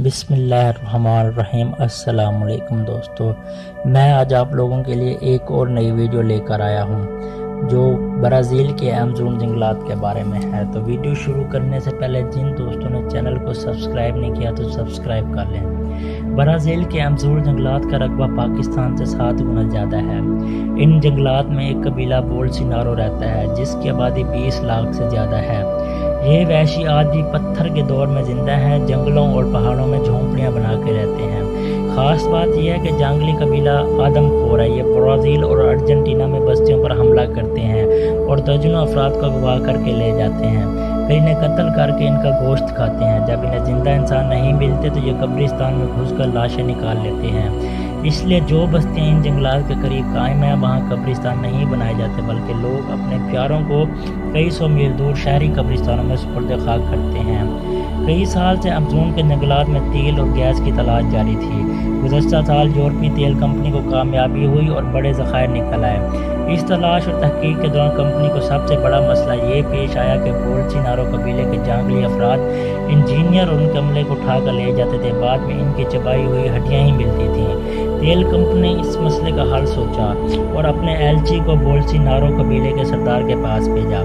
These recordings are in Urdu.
بسم اللہ الرحمن الرحیم۔ السلام علیکم دوستو، میں آج آپ لوگوں کے لیے ایک اور نئی ویڈیو لے کر آیا ہوں جو برازیل کے امیزون جنگلات کے بارے میں ہے۔ تو ویڈیو شروع کرنے سے پہلے جن دوستوں نے چینل کو سبسکرائب نہیں کیا تو سبسکرائب کر لیں۔ برازیل کے امیزون جنگلات کا رقبہ پاکستان سے 7 گنا زیادہ ہے۔ ان جنگلات میں ایک قبیلہ بولسینارو رہتا ہے جس کی آبادی 20 لاکھ سے زیادہ ہے۔ یہ وحشی آج بھی پتھر کے دور میں زندہ ہے، جنگلوں اور پہاڑوں میں جھونپڑیاں بنا کے رہتے ہیں۔ خاص بات یہ ہے کہ جنگلی قبیلہ آدم خور ہے۔ یہ برازیل اور ارجنٹینا میں بستیوں پر حملہ کرتے ہیں اور درجنوں افراد کو اغوا کر کے لے جاتے ہیں، پھر انہیں قتل کر کے ان کا گوشت کھاتے ہیں۔ جب انہیں زندہ انسان نہیں ملتے تو یہ قبرستان میں گھس کر لاشیں نکال لیتے ہیں۔ اس لیے جو بستیاں ان جنگلات کے قریب قائم ہیں وہاں قبرستان نہیں بنائے جاتے، بلکہ لوگ اپنے پیاروں کو کئی سو میل دور شہری قبرستانوں میں سپرد خاک کرتے ہیں۔ کئی سال سے امیزون کے جنگلات میں تیل اور گیس کی تلاش جاری تھی۔ گزشتہ سال یورپی تیل کمپنی کو کامیابی ہوئی اور بڑے ذخائر نکل آئے۔ اس تلاش اور تحقیق کے دوران کمپنی کو سب سے بڑا مسئلہ یہ پیش آیا کہ بولسینارو قبیلے کے جنگلی افراد انجینئر اور ان کے عملے کو اٹھا کر لے جاتے تھے، بعد میں ان کی چبائی ہوئی ہڈیاں ہی ملتی تھیں۔ تیل کمپنی نے اس مسئلے کا حل سوچا اور اپنے ایلچی کو بولسینارو قبیلے کے سردار کے پاس بھیجا۔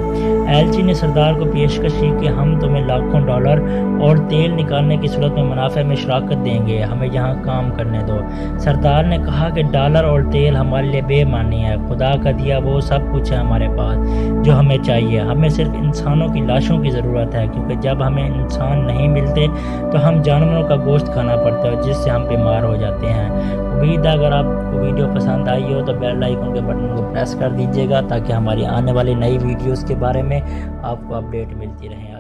ایلچی نے سردار کو پیشکش کی کہ ہم تمہیں لاکھوں ڈالر اور تیل نکالنے کی صورت میں منافع میں شراکت دیں گے، ہمیں یہاں کام کرنے دو۔ سردار نے کہا کہ ڈالر اور تیل ہمارے لیے بے معنی ہے، خدا کا دیا وہ سب کچھ ہے ہمارے پاس جو ہمیں چاہیے، ہمیں صرف انسانوں کی لاشوں کی ضرورت ہے، کیونکہ جب ہمیں انسان نہیں ملتے تو ہم جانوروں کا گوشت کھانا پڑتا ہے جس سے ہم بیمار ہو جاتے ہیں۔ امید ہے اگر آپ کو ویڈیو پسند آئی ہو تو بیل آئیکن کے بٹن کو پریس کر دیجیے گا تاکہ ہماری آنے والی نئی ویڈیوز کے بارے میں آپ کو اپڈیٹ ملتی رہیں۔